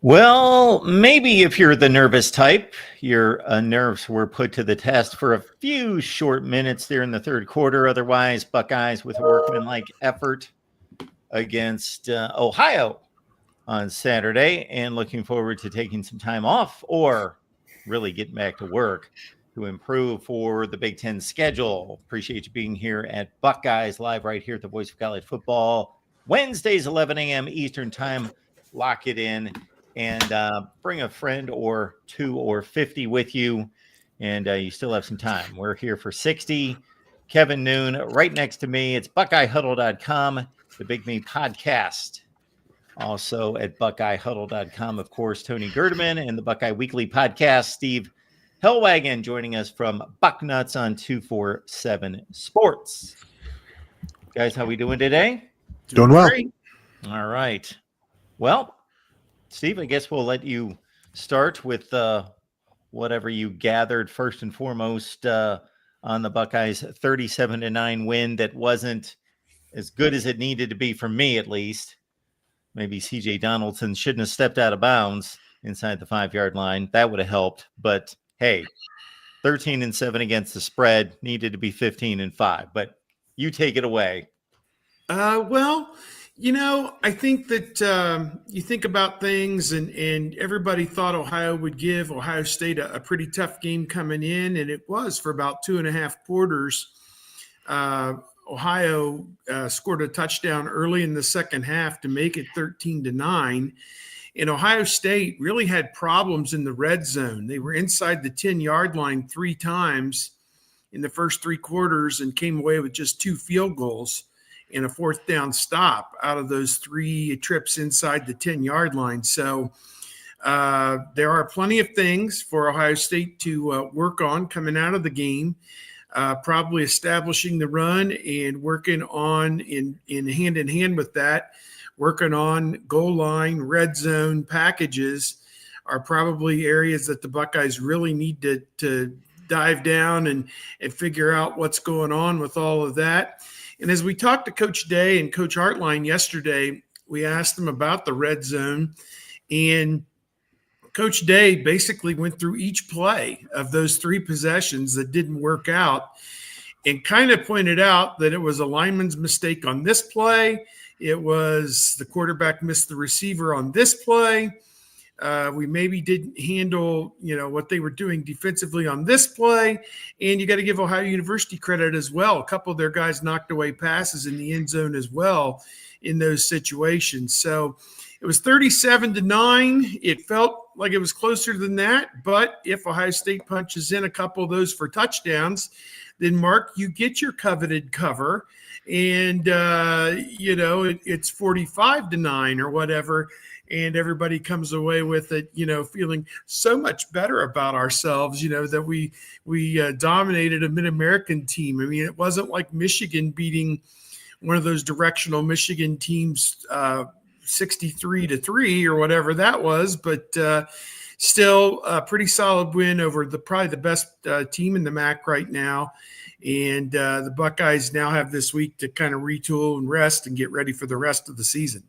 Well, maybe if you're the nervous type, your nerves were put to the test for a few short minutes there in the third quarter. Otherwise, Buckeyes with a workmanlike effort against Ohio on Saturday, and looking forward to taking some time off or really getting back to work to improve for the Big Ten schedule. Appreciate you being here at Buckeyes Live right here at the Voice of College Football. Wednesdays, 11 a.m. Eastern Time. Lock it in and bring a friend or two or 50 with you, and you still have some time. We're here for 60. Kevin Noon right next to me. It's BuckeyeHuddle.com, the Big Me podcast. Also at BuckeyeHuddle.com, of course, Tony Gerdeman and the Buckeye Weekly podcast. Steve Hellwagon joining us from Bucknuts on 247 Sports. Guys, how we doing today? Doing well. Great. All right. Well, Steve, I guess we'll let you start with whatever you gathered first and foremost on the Buckeyes 37-9 win that wasn't as good as it needed to be for me, at least. Maybe C.J. Donaldson shouldn't have stepped out of bounds inside the 5-yard line. That would have helped. But, hey, 13-7 against the spread, needed to be 15-5. But you take it away. Well, I think that you think about things and everybody thought Ohio would give Ohio State a pretty tough game coming in, and it was for about 2.5 quarters. Ohio scored a touchdown early in the second half to make it 13-9. And Ohio State really had problems in the red zone. They were inside the 10-yard line 3 times in the first 3 quarters and came away with just 2 field goals and a 4th down stop out of those 3 trips inside the 10-yard line. So there are plenty of things for Ohio State to work on coming out of the game. Probably establishing the run and working on in hand with that, working on goal line, red zone packages are probably areas that the Buckeyes really need to dive down and figure out what's going on with all of that. And as we talked to Coach Day and Coach Hartline yesterday, we asked them about the red zone, and Coach Day basically went through each play of those 3 possessions that didn't work out and kind of pointed out that it was a lineman's mistake on this play. It was the quarterback missed the receiver on this play. We maybe didn't handle, what they were doing defensively on this play. And you got to give Ohio University credit as well. A couple of their guys knocked away passes in the end zone as well in those situations. So it was 37-9. It felt like it was closer than that. But if Ohio State punches in a couple of those for touchdowns, then, Mark, you get your coveted cover. And, it's 45-9 or whatever. And everybody comes away with it, feeling so much better about ourselves, that we dominated a Mid-American team. I mean, it wasn't like Michigan beating one of those directional Michigan teams 63-3 or whatever that was, but still a pretty solid win over probably the best team in the MAC right now. And the Buckeyes now have this week to kind of retool and rest and get ready for the rest of the season.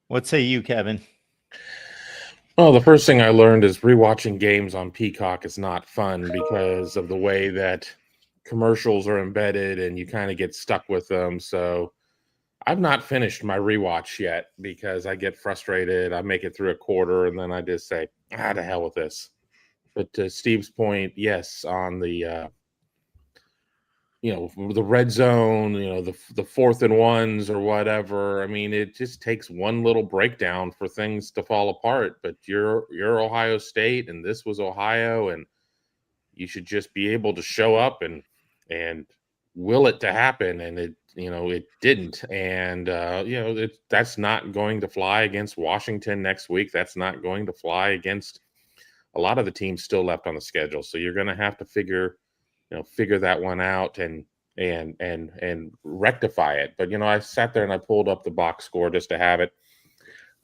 What say you, Kevin? Well, the first thing I learned is rewatching games on Peacock is not fun because of the way that commercials are embedded and you kind of get stuck with them. So I've not finished my rewatch yet because I get frustrated. I make it through a quarter and then I just say, to hell with this. But to Steve's point, yes, on the the red zone, the 4th and 1s or whatever. I mean, it just takes one little breakdown for things to fall apart. But you're Ohio State, and this was Ohio, and you should just be able to show up and will it to happen. And it didn't. And that's not going to fly against Washington next week. That's not going to fly against a lot of the teams still left on the schedule. So you're going to have to figure that one out and rectify it. But, I sat there and I pulled up the box score just to have it.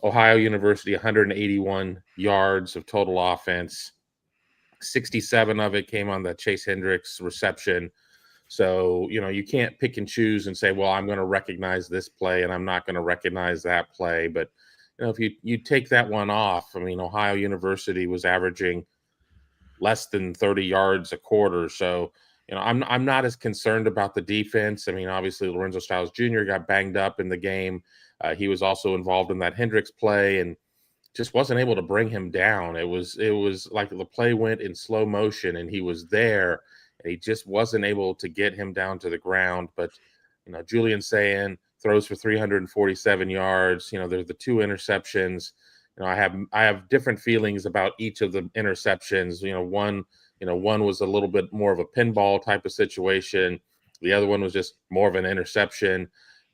Ohio University, 181 yards of total offense. 67 of it came on the Chase Hendricks reception. So, you can't pick and choose and say, well, I'm going to recognize this play and I'm not going to recognize that play. But, if you take that one off, I mean, Ohio University was averaging less than 30 yards a quarter. So, I'm not as concerned about the defense. I mean, obviously Lorenzo Styles Jr. got banged up in the game. He was also involved in that Hendricks play and just wasn't able to bring him down. It was like the play went in slow motion and he was there and he just wasn't able to get him down to the ground. But, Julian Sayin throws for 347 yards. There's the 2 interceptions. I have different feelings about each of the interceptions. One was a little bit more of a pinball type of situation. The other one was just more of an interception.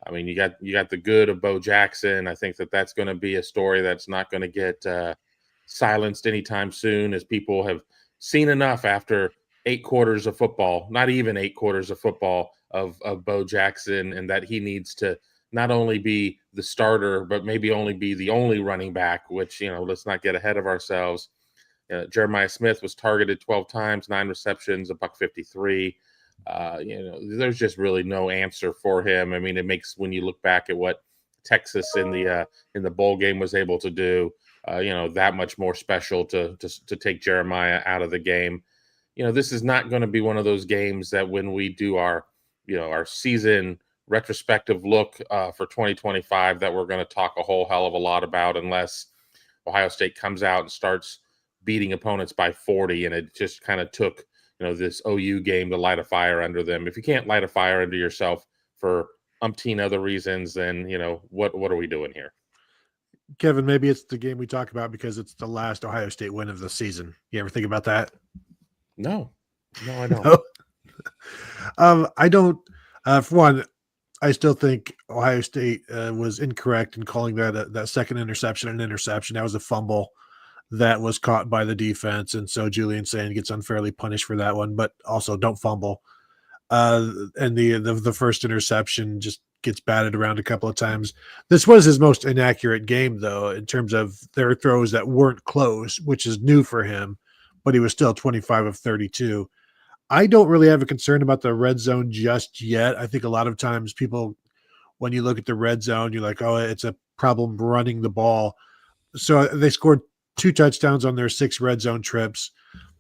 I mean, you got the good of Bo Jackson. I think that's going to be a story that's not going to get silenced anytime soon, as people have seen enough after 8 quarters of football, not even 8 quarters of football of Bo Jackson, and that he needs to not only be the starter, but maybe only be the only running back, which, let's not get ahead of ourselves. Jeremiah Smith was targeted 12 times, 9 receptions, $153. There's just really no answer for him. I mean, it makes, when you look back at what Texas in the bowl game was able to do, that much more special to take Jeremiah out of the game. This is not going to be one of those games that when we do our season retrospective look for 2025 that we're going to talk a whole hell of a lot about, unless Ohio State comes out and starts beating opponents by 40. And it just kind of took, this OU game to light a fire under them. If you can't light a fire under yourself for umpteen other reasons, then, what are we doing here? Kevin, maybe it's the game we talk about because it's the last Ohio State win of the season. You ever think about that? No, I don't. No? I don't. For one, I still think Ohio State was incorrect in calling that second interception an interception. That was a fumble that was caught by the defense, and so Julian Sayin gets unfairly punished for that one. But also, don't fumble. And the first interception just gets batted around a couple of times. This was his most inaccurate game, though, in terms of their throws that weren't close, which is new for him. But he was still 25 of 32. I don't really have a concern about the red zone just yet. I think a lot of times people, when you look at the red zone, you're like, oh, it's a problem running the ball. So they scored 2 touchdowns on their 6 red zone trips.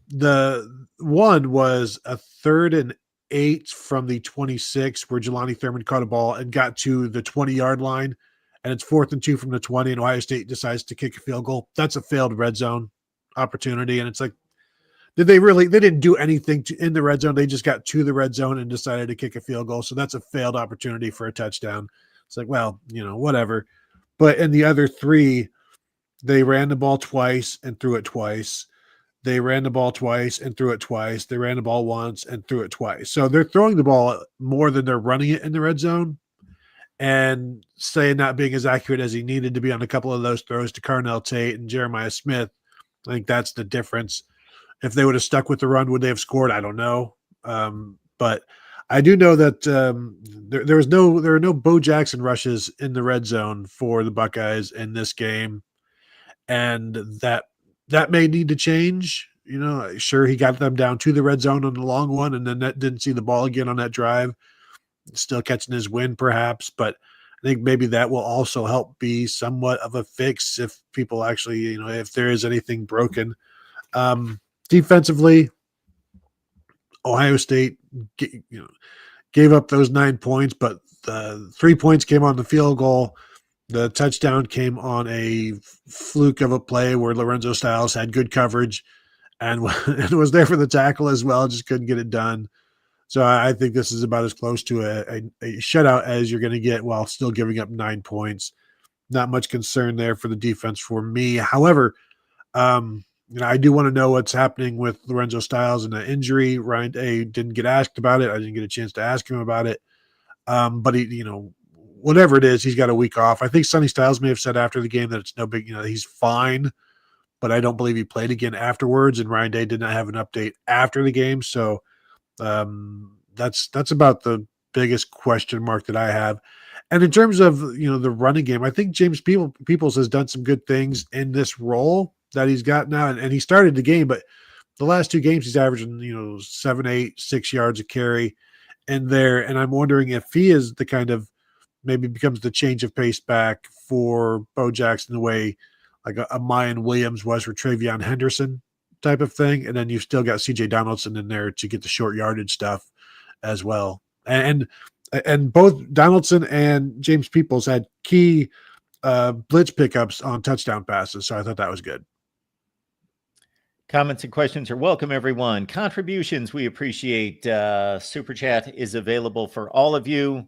The one was a 3rd and 8 from the 26 where Jelani Thurman caught a ball and got to the 20-yard line, and it's 4th and 2 from the 20, and Ohio State decides to kick a field goal. That's a failed red zone opportunity, and it's like, they didn't do anything in the red zone. They just got to the red zone and decided to kick a field goal. So that's a failed opportunity for a touchdown. It's like, well, whatever. But in the other 3, they ran the ball twice and threw it twice. They ran the ball twice and threw it twice. They ran the ball once and threw it twice. So they're throwing the ball more than they're running it in the red zone. And Sayin not being as accurate as he needed to be on a couple of those throws to Carnell Tate and Jeremiah Smith, I think that's the difference. If they would have stuck with the run, would they have scored? I don't know. But I do know that there are no Bo Jackson rushes in the red zone for the Buckeyes in this game. And that may need to change. Sure, he got them down to the red zone on the long one, and then didn't see the ball again on that drive. Still catching his win, perhaps. But I think maybe that will also help be somewhat of a fix if people actually, if there is anything broken. Defensively, Ohio State, gave up those 9 points, but 3 points came on the field goal. The touchdown came on a fluke of a play where Lorenzo Styles had good coverage and was there for the tackle as well, just couldn't get it done. So I think this is about as close to a shutout as you're going to get while still giving up 9 points. Not much concern there for the defense for me. However, I do want to know what's happening with Lorenzo Styles and the injury. Ryan Day didn't get asked about it. I didn't get a chance to ask him about it. But he, whatever it is, he's got a week off. I think Sonny Styles may have said after the game that it's no big, he's fine, but I don't believe he played again afterwards. And Ryan Day did not have an update after the game. So that's about the biggest question mark that I have. And in terms of, the running game, I think James Peoples has done some good things in this role that he's got now. And he started the game, but the last 2 games he's averaging, 7, 8, 6 yards a carry in there. And I'm wondering if he is the kind of maybe becomes the change of pace back for Bo Jackson the way like a Mayan Williams was for Travion Henderson type of thing. And then you've still got CJ Donaldson in there to get the short yardage stuff as well. And both Donaldson and James Peoples had key blitz pickups on touchdown passes. So I thought that was good. Comments and questions are welcome, everyone. Contributions, we appreciate. Super Chat is available for all of you.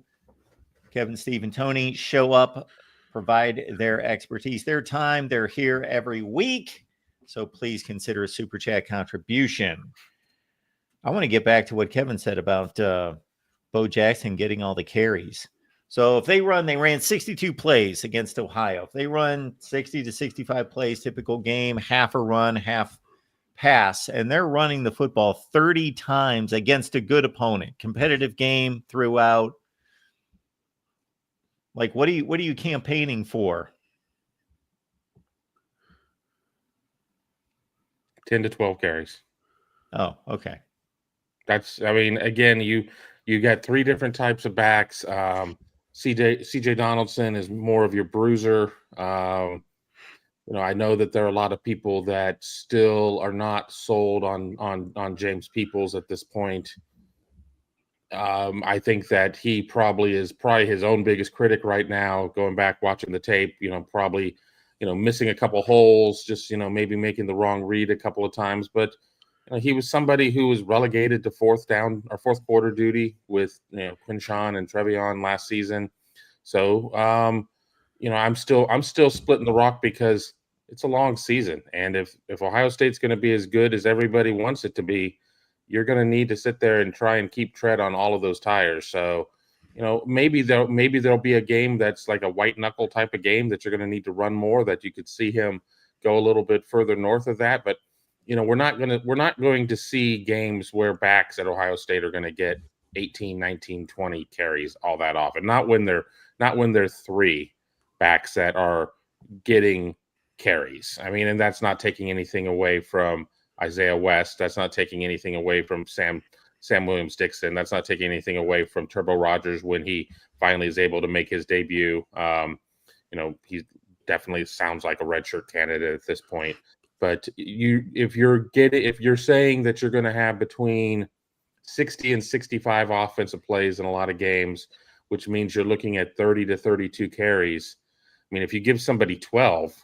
Kevin, Steve, and Tony show up, provide their expertise, their time. They're here every week. So please consider a Super Chat contribution. I want to get back to what Kevin said about Bo Jackson getting all the carries. So if they ran 62 plays against Ohio. If they run 60 to 65 plays, typical game, half a run, half pass, and they're running the football 30 times against a good opponent, competitive game throughout. Like, what are you campaigning for? 10 to 12 carries. Oh, okay. Again, you got three different types of backs. CJ Donaldson is more of your bruiser. I know that there are a lot of people that still are not sold on James Peoples at this point. I think that he probably is his own biggest critic right now, going back, watching the tape, probably, missing a couple holes, just, maybe making the wrong read a couple of times. But he was somebody who was relegated to fourth quarter duty with, Quinshawn and Trevion last season. So, I'm still splitting the rock because it's a long season. And if Ohio State's going to be as good as everybody wants it to be, you're going to need to sit there and try and keep tread on all of those tires. So, maybe there'll be a game that's like a white knuckle type of game that you're going to need to run more, that you could see him go a little bit further north of that. But, we're not going to see games where backs at Ohio State are going to get 18, 19, 20 carries all that often. Not when they're three backs that are getting carries. And that's not taking anything away from Isaiah West. That's not taking anything away from Sam Williams-Dixon. That's not taking anything away from Turbo Rogers when he finally is able to make his debut. He definitely sounds like a redshirt candidate at this point. But if you're saying that you're going to have between 60 and 65 offensive plays in a lot of games, which means you're looking at 30 to 32 carries. If you give somebody 12,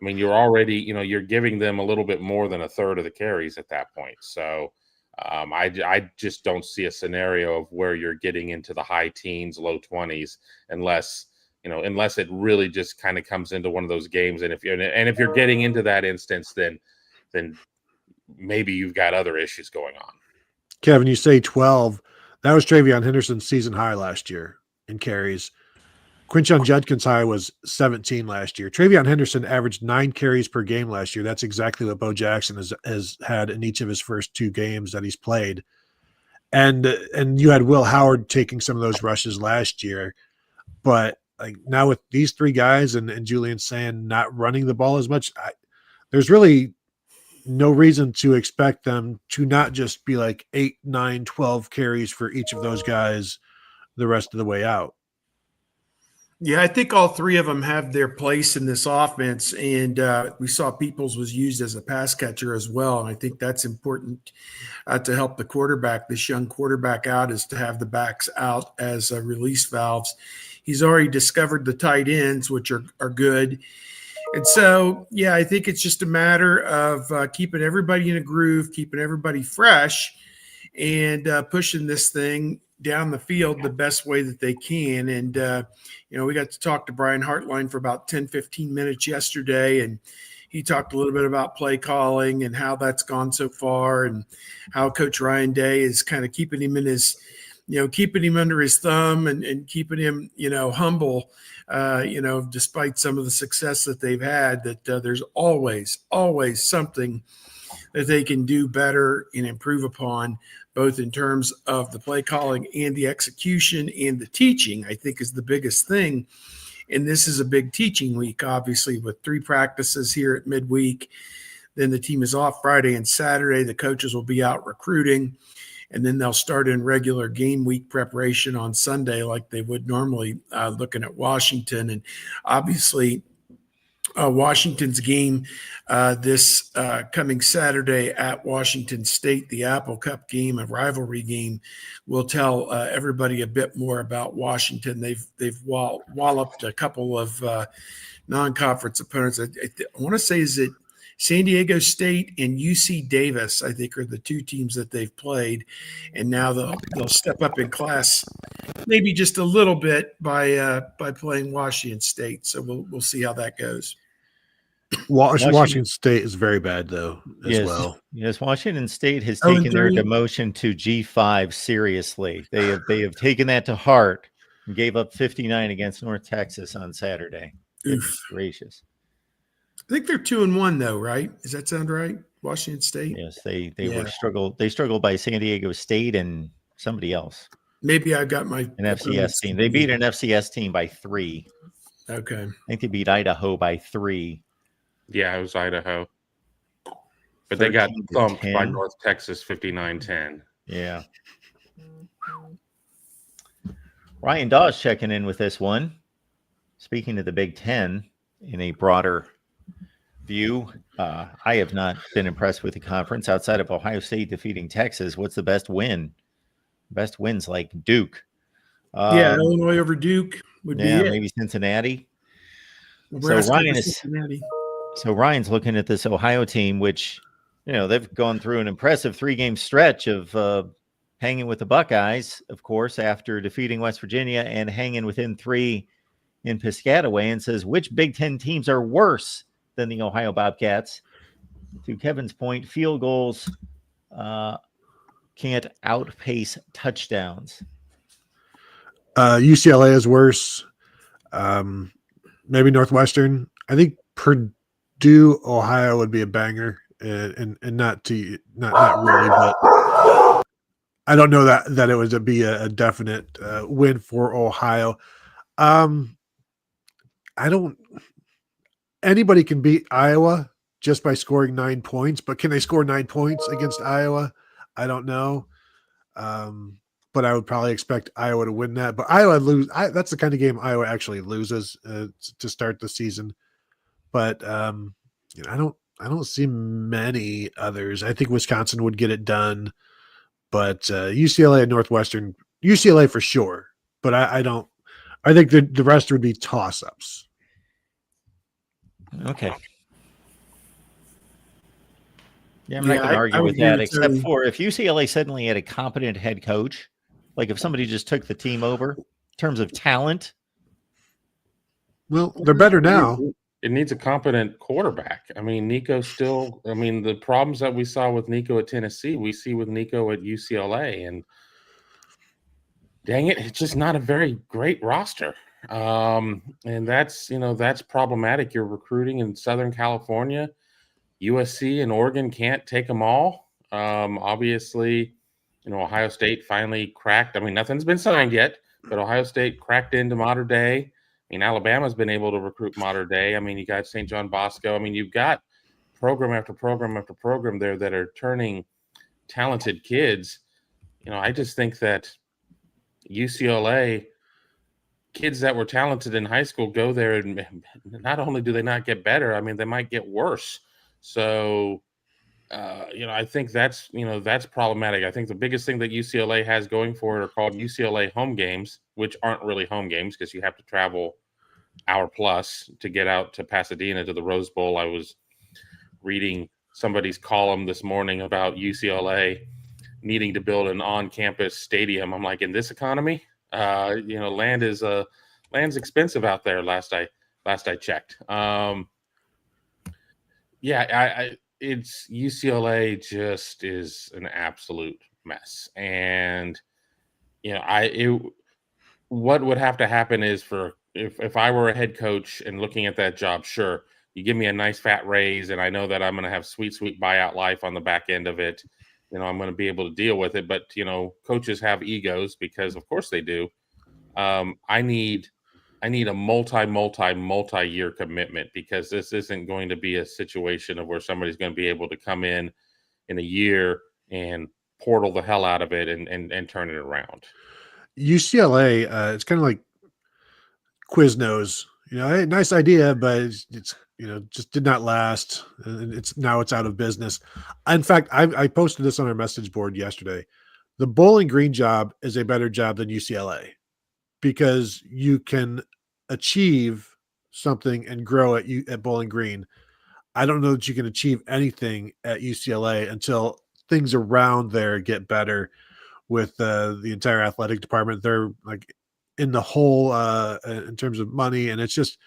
you're already, you're giving them a little bit more than a third of the carries at that point. So I just don't see a scenario of where you're getting into the high teens, low 20s, unless it really just kind of comes into one of those games. And if you're getting into that instance, then maybe you've got other issues going on. Kevin, you say 12. That was Travion Henderson's season high last year in carries. Quinshawn Judkins' high was 17 last year. Travion Henderson averaged 9 carries per game last year. That's exactly what Bo Jackson has had in each of his first 2 games that he's played. And you had Will Howard taking some of those rushes last year. But like now with these 3 guys and Julian saying not running the ball as much, there's really no reason to expect them to not just be like 8, 9, 12 carries for each of those guys the rest of the way out. Yeah, I think all 3 of them have their place in this offense, and we saw Peoples was used as a pass catcher as well, and I think that's important to help the quarterback, this young quarterback out, is to have the backs out as release valves. He's already discovered the tight ends, which are good. And so, yeah, I think it's just a matter of keeping everybody in a groove, keeping everybody fresh, and pushing this thing down the field the best way that they can. And, we got to talk to Brian Hartline for about 10, 15 minutes yesterday, and he talked a little bit about play calling and how that's gone so far, and how Coach Ryan Day is kind of keeping him in his, keeping him under his thumb and keeping him, humble, despite some of the success that they've had, that there's always something that they can do better and improve upon, both in terms of the play calling and the execution and the teaching, I think is the biggest thing. And this is a big teaching week, obviously, with 3 practices here at midweek. Then the team is off Friday and Saturday. The coaches will be out recruiting. and then they'll start in regular game week preparation on Sunday like they would normally, looking at Washington. And obviously Washington's game this coming Saturday at Washington State, the Apple Cup game, a rivalry game, will tell everybody a bit more about Washington. They've walloped a couple of non-conference opponents. I want to say, is it San Diego State and UC Davis, I think, are the two teams that they've played, and now they'll step up in class, maybe just a little bit by playing Washington State. So we'll see how that goes. Washington State is very bad though, as well. Yes, Washington State has 0-3. taken their demotion to G5 seriously. They have taken that to heart and gave up 59 against North Texas on Saturday. Goodness gracious. I think they're 2-1 though, right? Does that sound right? Washington State? Yes, they struggled by San Diego State and somebody else. Maybe I got my an FCS team. They beat an FCS team by 3. Okay. I think they beat Idaho by 3. Yeah, it was Idaho. But they got thumped by 10. North Texas 59-10. Yeah. Ryan Dawes checking in with this one. Speaking of the Big Ten in a broader view, I have not been impressed with the conference outside of Ohio State defeating Texas. What's the best win? Best wins like Duke. Illinois over Duke would be it. Maybe Cincinnati. Nebraska So Ryan's looking at this Ohio team, which, they've gone through an impressive 3-game stretch of hanging with the Buckeyes, of course, after defeating West Virginia and hanging within 3 in Piscataway, and says, which Big Ten teams are worse than the Ohio Bobcats? To Kevin's point, field goals can't outpace touchdowns. UCLA is worse. Maybe Northwestern. I think Purdue, Ohio would be a banger, and not really, but I don't know that it would be a definite win for Ohio. Anybody can beat Iowa just by scoring 9 points, but can they score 9 points against Iowa? I don't know. But I would probably expect Iowa to win that. But Iowa lose. That's the kind of game Iowa actually loses to start the season. But I don't see many others. I think Wisconsin would get it done, but UCLA and Northwestern, UCLA for sure. But I don't. I think the rest would be toss-ups. Okay. Yeah, I'm not going to argue with that, except for if UCLA suddenly had a competent head coach, like if somebody just took the team over in terms of talent. Well, they're better now. It needs a competent quarterback. I mean, the problems that we saw with Nico at Tennessee, we see with Nico at UCLA, and dang it, it's just not a very great roster. And that's problematic. You're recruiting in Southern California. USC and Oregon can't take them all. Obviously, Ohio State finally cracked. I mean, nothing's been signed yet, but Ohio State cracked into modern day. I mean, Alabama's been able to recruit modern day. I mean, you got St. John Bosco. I mean, you've got program after program after program there that are turning talented kids. I just think that UCLA kids that were talented in high school go there, and not only do they not get better, I mean, they might get worse. So, I think that's problematic. I think the biggest thing that UCLA has going for it are called UCLA home games, which aren't really home games because you have to travel hour plus to get out to Pasadena to the Rose Bowl. I was reading somebody's column this morning about UCLA needing to build an on-campus stadium. I'm like, in this economy, land's expensive out there. Last I checked. It's UCLA just is an absolute mess. And, what would have to happen is if I were a head coach and looking at that job, sure, you give me a nice fat raise and I know that I'm going to have sweet buyout life on the back end of it. I'm going to be able to deal with it. But, coaches have egos because of course they do. I need a multi-year commitment because this isn't going to be a situation of where somebody's going to be able to come in a year and portal the hell out of it and turn it around. UCLA, it's kind of like Quiznos. Hey, nice idea, but it's just did not last, and it's out of business. In fact, I posted this on our message board yesterday. The Bowling Green job is a better job than UCLA because you can achieve something and grow at Bowling Green. I don't know that you can achieve anything at UCLA until things around there get better with the entire athletic department. They're like in the hole in terms of money, and it's just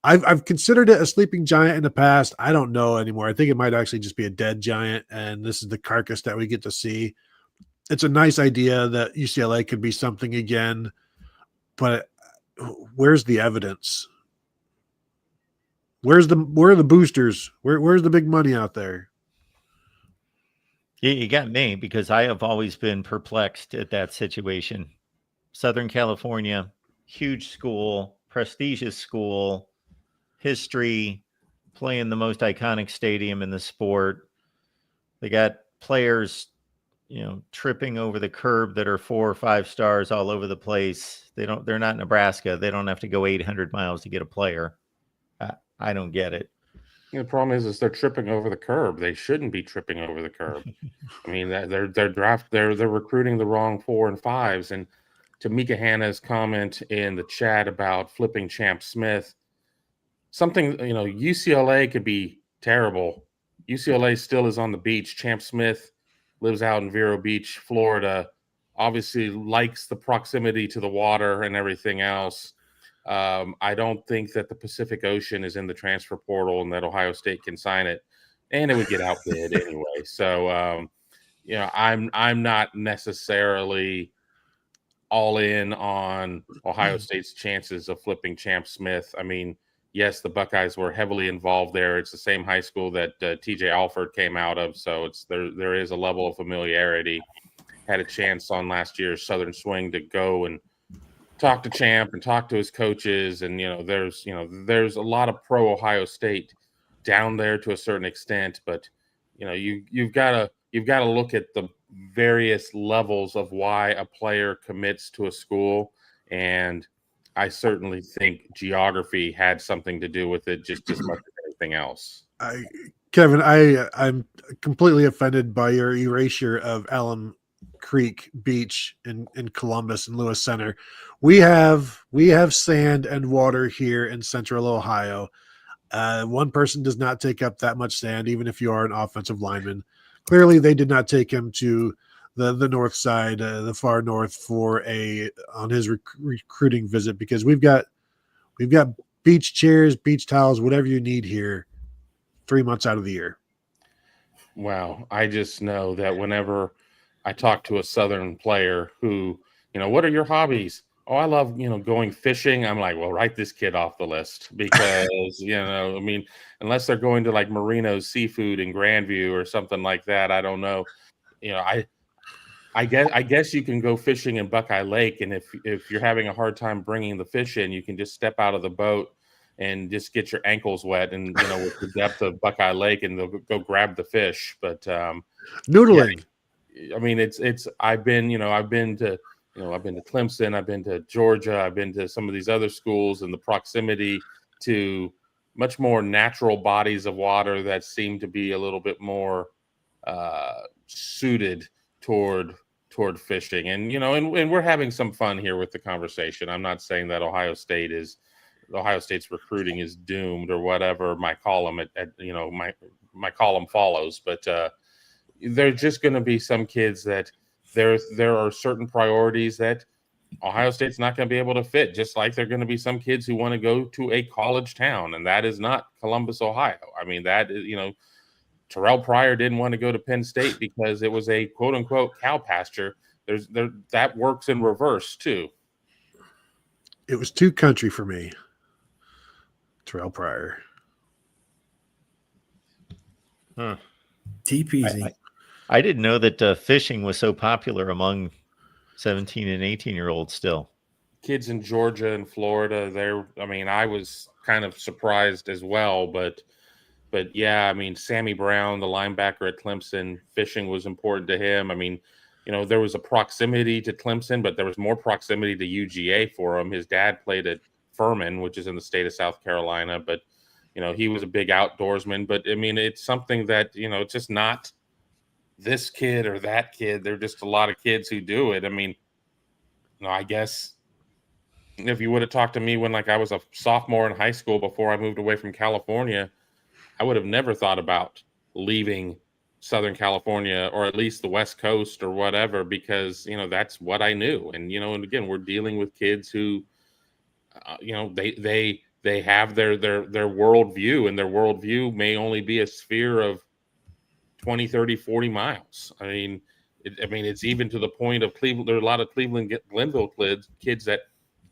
I've considered it a sleeping giant in the past. I don't know anymore. I think it might actually just be a dead giant, and this is the carcass that we get to see. It's a nice idea that UCLA could be something again, but where's the evidence? Where are the boosters? Where's the big money out there? You got me, because I have always been perplexed at that situation. Southern California, huge school, prestigious school, history, playing the most iconic stadium in the sport. They got players, tripping over the curb that are 4 or 5 stars all over the place. They're not Nebraska. They don't have to go 800 miles to get a player. I don't get it. The problem is they're tripping over the curb. They shouldn't be tripping over the curb. I mean, they're recruiting the wrong 4 and 5s. And to Mika Hanna's comment in the chat about flipping Champ Smith, something, UCLA could be terrible. UCLA still is on the beach. Champ Smith lives out in Vero Beach, Florida, obviously likes the proximity to the water and everything else. I don't think that the Pacific Ocean is in the transfer portal and that Ohio State can sign it, and it would get outbid anyway. So, I'm not necessarily all in on Ohio State's chances of flipping Champ Smith. I mean, yes, the Buckeyes were heavily involved there. It's the same high school that TJ Alford came out of, so there is a level of familiarity. Had a chance on last year's Southern Swing to go and talk to Champ and talk to his coaches, and there's a lot of pro Ohio State down there to a certain extent, but you've got to look at the various levels of why a player commits to a school, and I certainly think geography had something to do with it just as much as anything else. Kevin, I'm completely offended by your erasure of Alum Creek Beach in Columbus and Lewis Center. We have sand and water here in Central Ohio. One person does not take up that much sand, even if you are an offensive lineman. Clearly, they did not take him to the north side, the far north, on his recruiting visit, because we've got beach chairs, beach towels, whatever you need here, 3 months out of the year. Wow, I just know that whenever I talk to a Southern player who, what are your hobbies? Oh, I love, going fishing. I'm like, well, write this kid off the list, because, I mean, unless they're going to like Marino's Seafood in Grandview or something like that, I don't know. I guess you can go fishing in Buckeye Lake, and if you're having a hard time bringing the fish in, you can just step out of the boat and just get your ankles wet, and with the depth of Buckeye Lake, and they'll go grab the fish. But noodling. Yeah, I mean, I've been to Clemson, I've been to Georgia, I've been to some of these other schools, and the proximity to much more natural bodies of water that seem to be a little bit more suited toward fishing. And and we're having some fun here with the conversation. I'm not saying that Ohio State's recruiting is doomed or whatever my column my column follows, but there's just going to be some kids that there are certain priorities that Ohio State's not going to be able to fit, just like there are going to be some kids who want to go to a college town, and that is not Columbus, Ohio. I mean, that is, Terrell Pryor didn't want to go to Penn State because it was a quote unquote cow pasture. That works in reverse too. It was too country for me. Terrell Pryor. Huh. TPZ. I didn't know that fishing was so popular among 17 and 18-year-olds still. Kids in Georgia and Florida, I was kind of surprised as well, but But yeah, I mean, Sammy Brown, the linebacker at Clemson, fishing was important to him. I mean, there was a proximity to Clemson, but there was more proximity to UGA for him. His dad played at Furman, which is in the state of South Carolina, but he was a big outdoorsman. But I mean, it's something that it's just not this kid or that kid. There are just a lot of kids who do it. I mean, I guess if you would have talked to me when I was a sophomore in high school before I moved away from California, I would have never thought about leaving Southern California, or at least the West Coast or whatever, because that's what I knew. And and again, we're dealing with kids who they have their worldview, and their worldview may only be a sphere of 20, 30, 40 miles. I mean, it's even to the point of Cleveland. There are a lot of Glenville kids that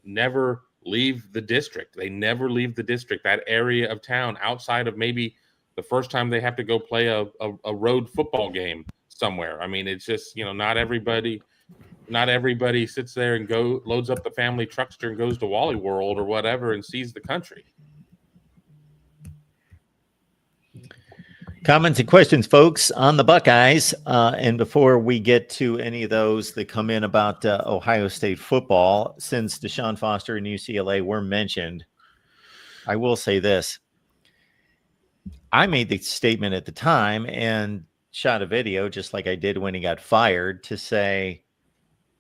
never leave the district. They never leave the district, that area of town, outside of maybe the first time they have to go play a road football game somewhere. I mean, it's just, not everybody sits there and loads up the family truckster and goes to Wally World or whatever and sees the country. Comments and questions, folks, on the Buckeyes. And before we get to any of those that come in about Ohio State football, since Deshaun Foster and UCLA were mentioned, I will say this. I made the statement at the time and shot a video just like I did when he got fired to say,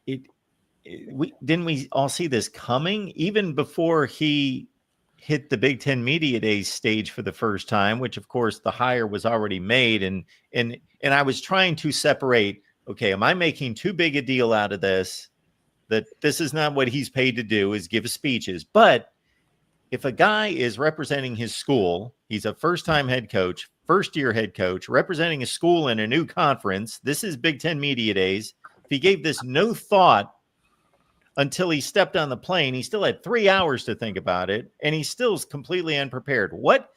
didn't we all see this coming even before he hit the Big Ten Media Days stage for the first time, which of course the hire was already made. And I was trying to separate, okay, am I making too big a deal out of this, that this is not what he's paid to do, is give speeches. But if a guy is representing his school, he's a first-time head coach, first-year head coach, representing a school in a new conference, this is Big Ten Media Days. If he gave this no thought until he stepped on the plane, he still had 3 hours to think about it, and he still is completely unprepared. What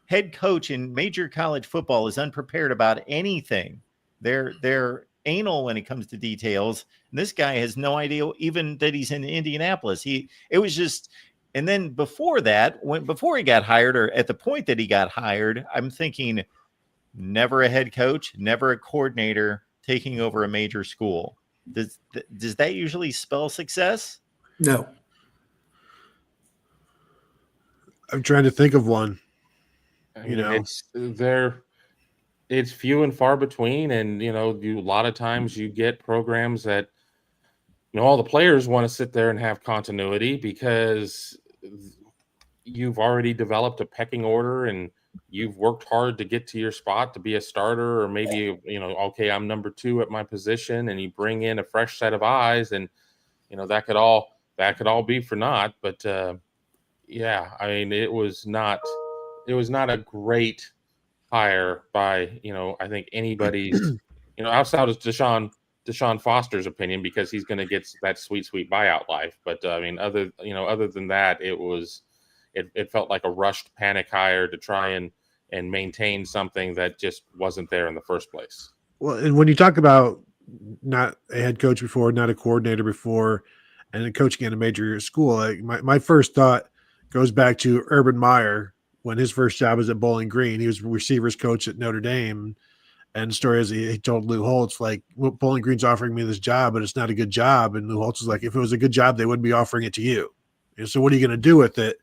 head coach in major college football is unprepared about anything? They're anal when it comes to details. And this guy has no idea even that he's in Indianapolis. And then before that, before he got hired, or at the point that he got hired, I'm thinking never a head coach, never a coordinator taking over a major school. Does that usually spell success? No. I'm trying to think of one. It's few and far between, and a lot of times you get programs that all the players want to sit there and have continuity because you've already developed a pecking order and you've worked hard to get to your spot to be a starter, or maybe, okay, I'm number 2 at my position, and you bring in a fresh set of eyes, and, that could all be for naught. But yeah, I mean, it was not a great hire by, I think anybody's, outside of Deshaun Foster's opinion, because he's going to get that sweet buyout life. But I mean, other than that, it felt like a rushed panic hire to try and maintain something that just wasn't there in the first place. Well, and when you talk about not a head coach before, not a coordinator before, and then coaching at a major school, like my first thought goes back to Urban Meyer when his first job was at Bowling Green. He was receivers coach at Notre Dame. And the story is he told Lou Holtz, like, well, Bowling Green's offering me this job, but it's not a good job. And Lou Holtz was like, if it was a good job, they wouldn't be offering it to you. And so what are you going to do with it?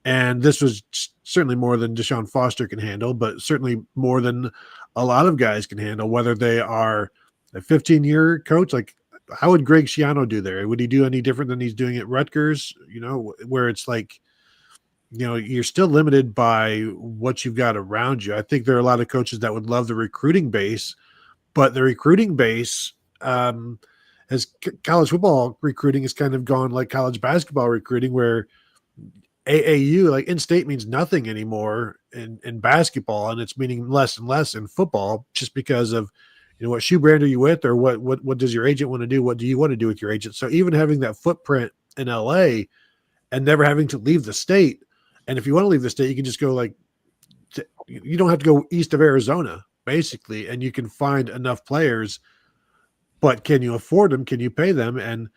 And this was certainly more than Deshaun Foster can handle, but certainly more than a lot of guys can handle, whether they are a 15-year coach. Like, how would Greg Schiano do there? Would he do any different than he's doing at Rutgers? Where it's like, you're still limited by what you've got around you. I think there are a lot of coaches that would love the recruiting base, but the recruiting base, as college football recruiting has kind of gone like college basketball recruiting, where AAU, like in-state, means nothing anymore in basketball, and it's meaning less and less in football, just because of what shoe brand are you with, or what does your agent want to do? What do you want to do with your agent? So even having that footprint in LA and never having to leave the state, and if you want to leave the state, you can just go you don't have to go east of Arizona, basically, and you can find enough players. But can you afford them? Can you pay them? And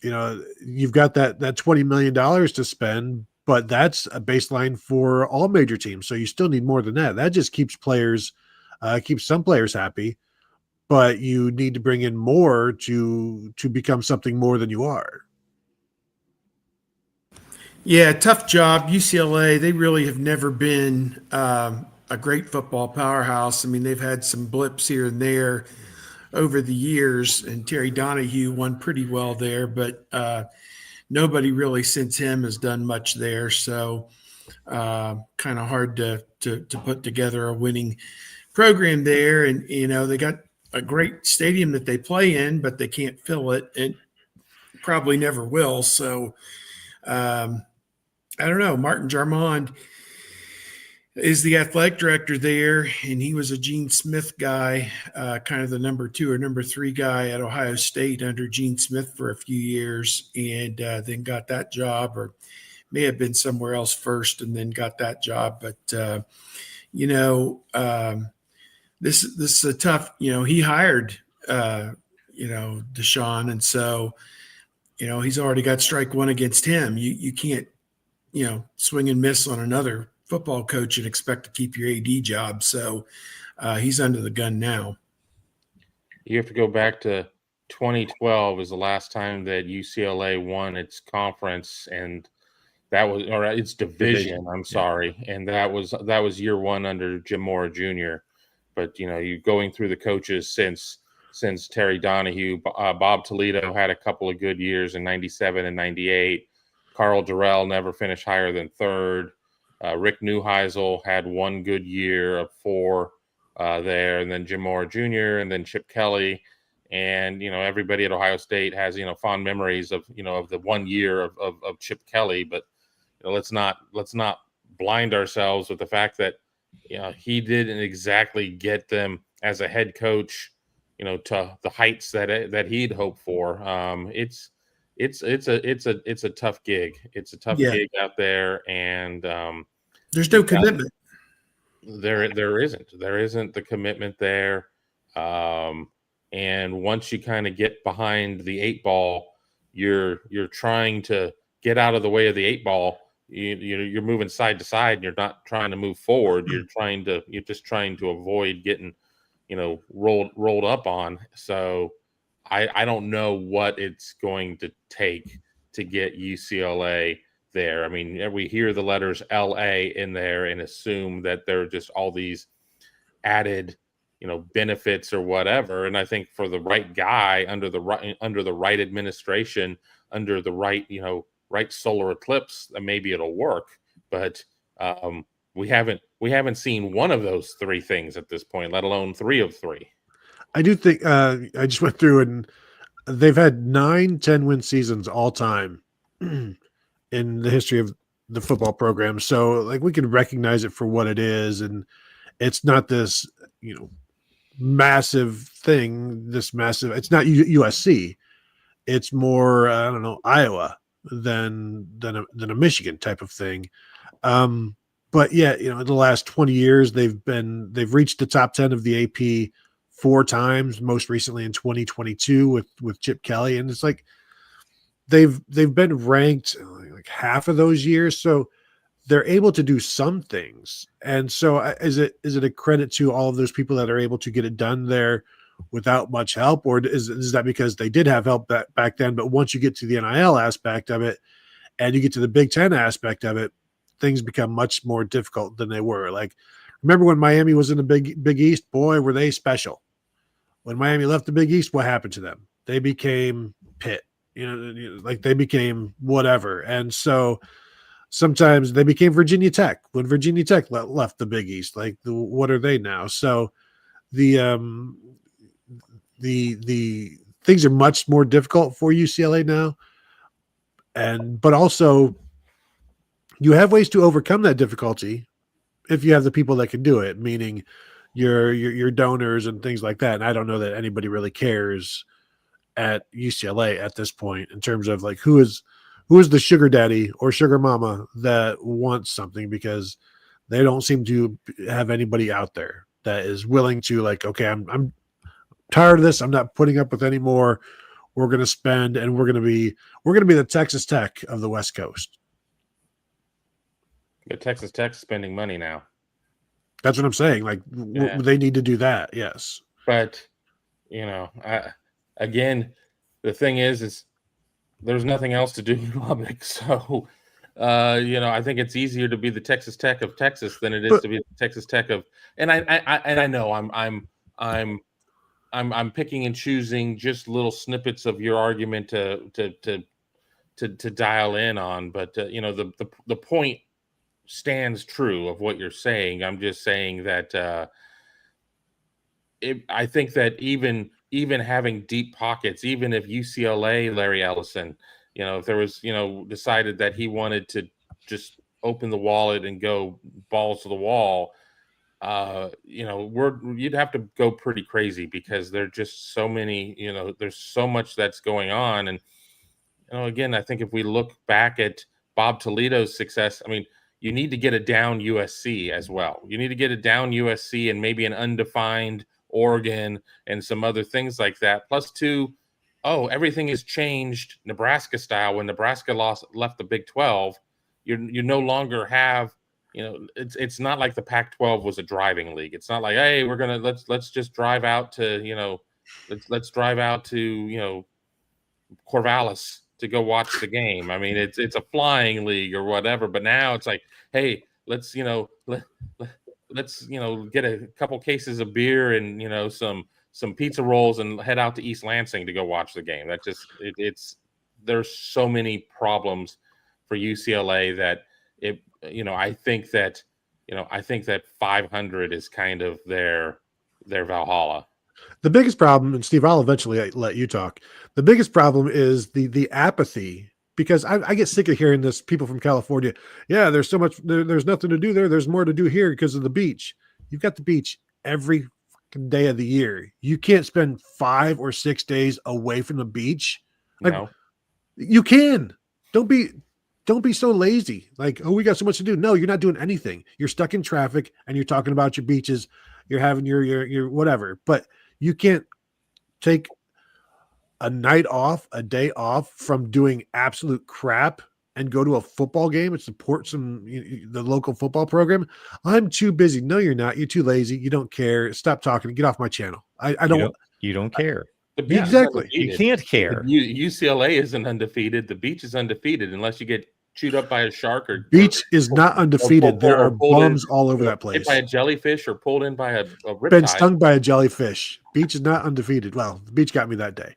you've got that $20 million to spend, but that's a baseline for all major teams. So you still need more than that. That just keeps some players happy, but you need to bring in more to become something more than you are. Yeah, tough job. UCLA, they really have never been a great football powerhouse. I mean, they've had some blips here and there over the years, and Terry Donahue won pretty well there, but nobody really since him has done much there. So kind of hard to put together a winning program there. And, they got a great stadium that they play in, but they can't fill it and probably never will. So I don't know. Martin Jarmond is the athletic director there, and he was a Gene Smith guy, kind of the number 2 or number 3 guy at Ohio State under Gene Smith for a few years, and then got that job, or may have been somewhere else first and then got that job. But, this is a tough, he hired, Deshaun, and so, he's already got strike one against him. You can't, swing and miss on another football coach and expect to keep your AD job. So he's under the gun now. You have to go back to 2012 is the last time that UCLA won its conference, and that was, or its division. I'm sorry, and that was year one under Jim Mora Jr. But you going through the coaches since Terry Donahue, Bob Toledo had a couple of good years in '97 and '98. Carl Durrell never finished higher than third. Rick Neuheisel had one good year of 4 there, and then Jim Mora Jr. and then Chip Kelly, and everybody at Ohio State has fond memories of of the 1 year of Chip Kelly, but let's not blind ourselves with the fact that he didn't exactly get them as a head coach to the heights that he'd hoped for. It's a tough gig. It's a tough gig out there, and there's no commitment. There isn't the commitment there. And once you kind of get behind the 8 ball, you're trying to get out of the way of the 8 ball. You're moving side to side, and you're not trying to move forward. You're just trying to avoid getting rolled up on. So I don't know what it's going to take to get UCLA there. I mean, we hear the letters LA in there and assume that there are just all these added, benefits or whatever. And I think for the right guy under the right administration, under the right, right solar eclipse, maybe it'll work. But we haven't seen one of those 3 things at this point, let alone 3 of 3. I do think I just went through, and they've had 9 10-win seasons all time in the history of the football program. So we can recognize it for what it is. And it's not this, massive thing, it's not USC. It's more, I don't know, Iowa than a Michigan type of thing. But yeah, in the last 20 years, they've reached the top 10 of the AP 4 times, most recently in 2022 with Chip Kelly. And it's they've been ranked half of those years. So they're able to do some things. And so is it a credit to all of those people that are able to get it done there without much help? Or is that because they did have help back then, but once you get to the NIL aspect of it and you get to the Big Ten aspect of it, things become much more difficult than they were. Remember when Miami was in the Big East? Boy, were they special. When Miami left the Big East, what happened to them? They became Pitt. They became whatever. And so sometimes they became Virginia Tech when Virginia Tech left the Big East. What are they now? So the things are much more difficult for UCLA now. But also you have ways to overcome that difficulty if you have the people that can do it, meaning your donors and things like that. And I don't know that anybody really cares at UCLA at this point in terms of who is the sugar daddy or sugar mama that wants something, because they don't seem to have anybody out there that is willing to okay, I'm tired of this. I'm not putting up with any more. We're going to spend, and we're going to be the Texas Tech of the West Coast. But Texas Tech's spending money now. That's what I'm saying. Like Yeah. they need to do that. Yes. But again, the thing is there's nothing else to do in Lubbock. So, I think it's easier to be the Texas Tech of Texas than it is to be the Texas Tech of. And I know I'm picking and choosing just little snippets of your argument to dial in on, but the point stands true of what you're saying. I'm just saying that I think that even having deep pockets, even if UCLA, Larry Ellison, if there was, decided that he wanted to just open the wallet and go balls to the wall, you'd have to go pretty crazy because there are just so many, there's so much that's going on. And, again, I think if we look back at Bob Toledo's success, I mean, you need to get a down USC as well. You need to get a down USC and maybe an undefined Oregon and some other things like that. Plus everything has changed Nebraska style. When Nebraska left the Big 12, you no longer have, it's not like the Pac-12 was a driving league. It's not like, hey, we're gonna let's just drive out to let's drive out to Corvallis to go watch the game. I mean, it's a flying league or whatever. But now it's like, hey, let's let's get a couple cases of beer and some pizza rolls and head out to East Lansing to go watch the game. That just there's so many problems for UCLA that I think that 500 is kind of their Valhalla. The biggest problem, and Steve, I'll eventually let you talk. The biggest problem is the apathy, because I get sick of hearing this. People from California, yeah, there's so much, there's nothing to do there. There's more to do here because of the beach. You've got the beach every day of the year. You can't spend 5 or 6 days away from the beach. Like, No, you can. Don't be so lazy. Like, oh, we got so much to do. No, you're not doing anything. You're stuck in traffic and you're talking about your beaches. You're having your whatever, but you can't take a night off, a day off from doing absolute crap and go to a football game and support the local football program. I'm too busy. No, you're not. You're too lazy. You don't care. Stop talking. Get off my channel. I don't. You don't care. the beach is Exactly. undefeated. You can't care. UCLA isn't undefeated. The beach is undefeated unless you get chewed up by a shark or Beach is not undefeated. There are pulled in- bums all over that hit place. by a jellyfish or pulled in by a riptide. Been stung by a jellyfish. Beach is not undefeated. Well, the beach got me that day.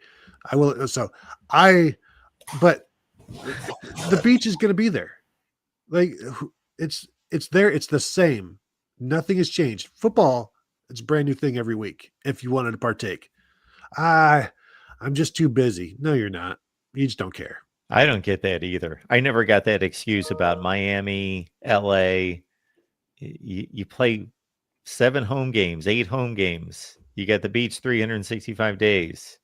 But the beach is going to be there. Like, it's there. It's the same. Nothing has changed. Football, it's a brand new thing every week. If you wanted to partake, I'm just too busy. No, you're not. You just don't care. I don't get that either. I never got that excuse about Miami, LA. You play 7 home games, 8 home games. You got the beach 365 days.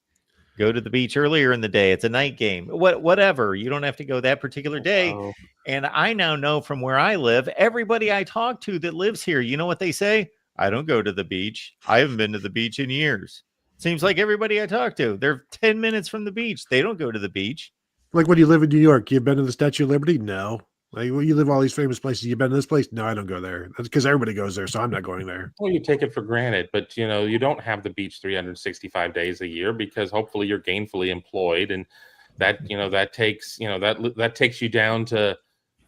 Go to the beach earlier in the day. It's a night game. Whatever. You don't have to go that particular day. Oh. And I now know from where I live, everybody I talk to that lives here, you know what they say? I don't go to the beach. I haven't been to the beach in years. Seems like everybody I talk to, they're 10 minutes from the beach. They don't go to the beach. Like, when you live in New York, you've been to the Statue of Liberty? No. Like, when you live all these famous places, you've been to this place? No, I don't go there. That's because everybody goes there, so I'm not going there. Well, you take it for granted, but you don't have the beach 365 days a year because hopefully you're gainfully employed, and that takes that takes you down to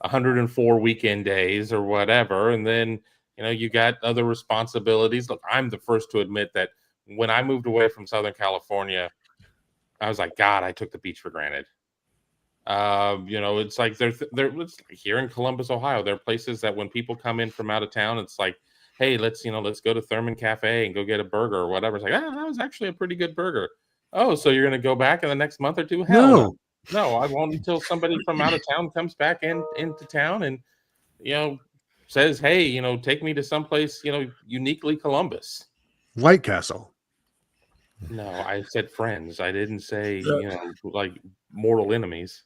104 weekend days or whatever, and then you got other responsibilities. Look, I'm the first to admit that when I moved away from Southern California, I was like, God, I took the beach for granted. It's like it's here in Columbus, Ohio. There are places that when people come in from out of town, it's like, hey, let's go to Thurman Cafe and go get a burger or whatever. It's like, that was actually a pretty good burger. Oh, so you're gonna go back in the next month or two? Hell no, I won't until somebody from out of town comes back into town and says, hey, take me to someplace uniquely Columbus. White Castle. No, I said friends. I didn't say like mortal enemies.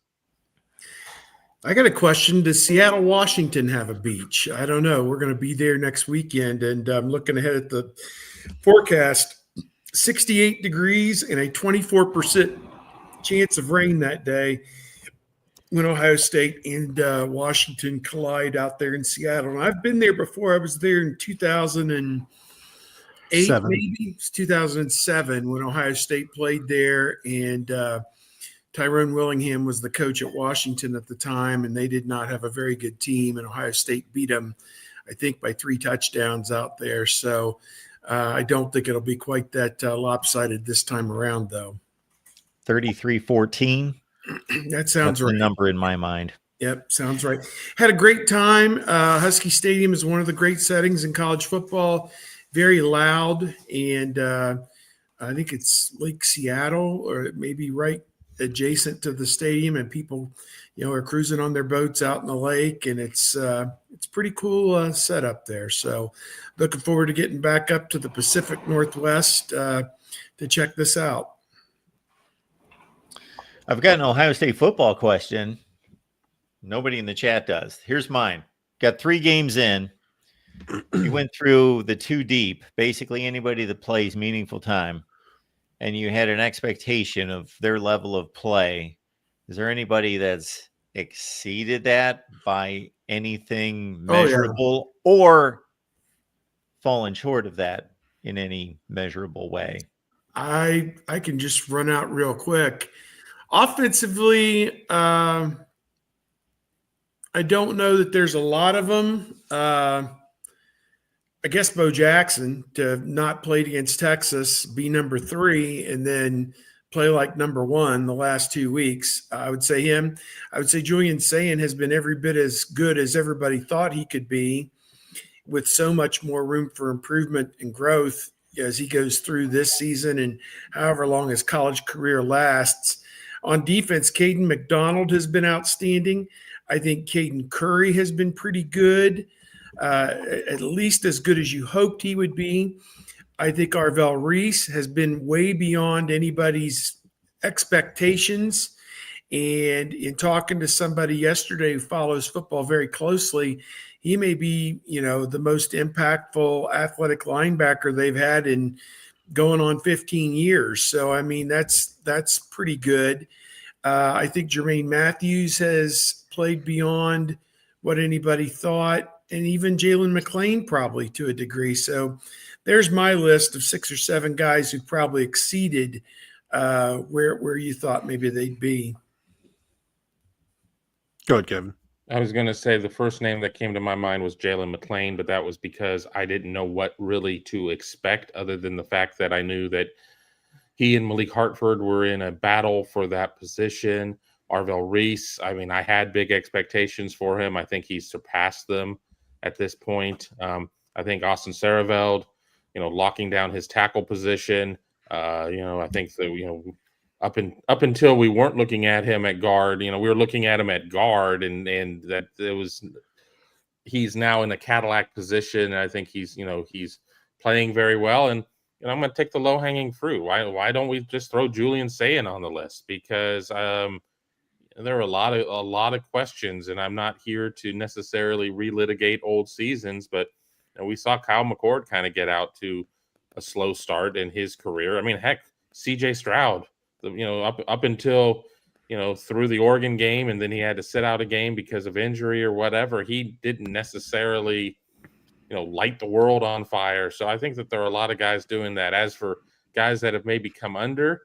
I got a question. Does Seattle, Washington have a beach? I don't know. We're going to be there next weekend, and I'm looking ahead at the forecast. 68 degrees and a 24% chance of rain that day. when Ohio State and Washington collide out there in Seattle. And I've been there before. I was there in 2008, maybe it's 2007 when Ohio State played there, and Tyrone Willingham was the coach at Washington at the time, and they did not have a very good team, and Ohio State beat them, I think, by 3 touchdowns out there. So I don't think it'll be quite that lopsided this time around, though. 33-14. That sounds That's right. the number in my mind. Yep, sounds right. Had a great time. Husky Stadium is one of the great settings in college football. Very loud, and I think it's Lake Seattle, or maybe right adjacent to the stadium, and people, are cruising on their boats out in the lake, and it's pretty cool setup there. So, looking forward to getting back up to the Pacific Northwest to check this out. I've got an Ohio State football question. Nobody in the chat does. Here's mine. Got 3 games in. You went through the 2 deep, basically anybody that plays meaningful time, and you had an expectation of their level of play. Is there anybody that's exceeded that by anything measurable or fallen short of that in any measurable way? I can just run out real quick. Offensively, I don't know that there's a lot of them. I guess Bo Jackson, to not played against Texas, be number 3, and then play like number 1 the last 2 weeks. I would say him. I would say Julian Sayin has been every bit as good as everybody thought he could be, with so much more room for improvement and growth as he goes through this season and however long his college career lasts. On defense, Caden McDonald has been outstanding. I think Caden Curry has been pretty good, at least as good as you hoped he would be. I think Arvell Reese has been way beyond anybody's expectations. And in talking to somebody yesterday who follows football very closely, he may be, the most impactful athletic linebacker they've had in going on 15 years. So, I mean, that's pretty good. I think Jermaine Matthews has played beyond what anybody thought, and even Jalen McLean probably to a degree. So there's my list of 6 or 7 guys who probably exceeded where you thought maybe they'd be. Go ahead, Kevin. I was going to say the first name that came to my mind was Jalen McLean, but that was because I didn't know what really to expect, other than the fact that I knew that he and Malik Hartford were in a battle for that position. Arvell Reese, I mean, I had big expectations for him. I think he's surpassed them at this point. I think Austin Saraveld, locking down his tackle position. I think that, up until we weren't looking at him at guard, we were looking at him at guard, and that it was, he's now in the Cadillac position. And I think he's playing very well. And I'm going to take the low hanging fruit. Why don't we just throw Julian Sayin on the list? Because there are a lot of questions, and I'm not here to necessarily relitigate old seasons, but we saw Kyle McCord kind of get out to a slow start in his career. I mean, heck, CJ Stroud, up until, through the Oregon game, and then he had to sit out a game because of injury or whatever, he didn't necessarily, light the world on fire. So I think that there are a lot of guys doing that. As for guys that have maybe come under,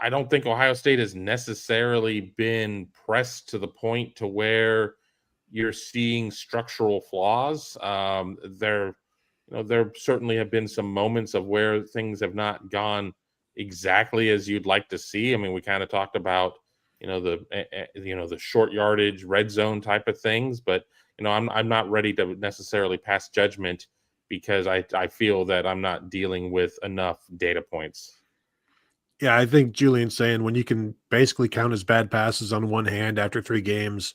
I don't think Ohio State has necessarily been pressed to the point to where you're seeing structural flaws. There certainly have been some moments of where things have not gone exactly as you'd like to see. I mean, we kind of talked about, the short yardage, red zone type of things, but I'm not ready to necessarily pass judgment because I feel that I'm not dealing with enough data points. Yeah, I think Julian's saying when you can basically count his bad passes on one hand after 3 games,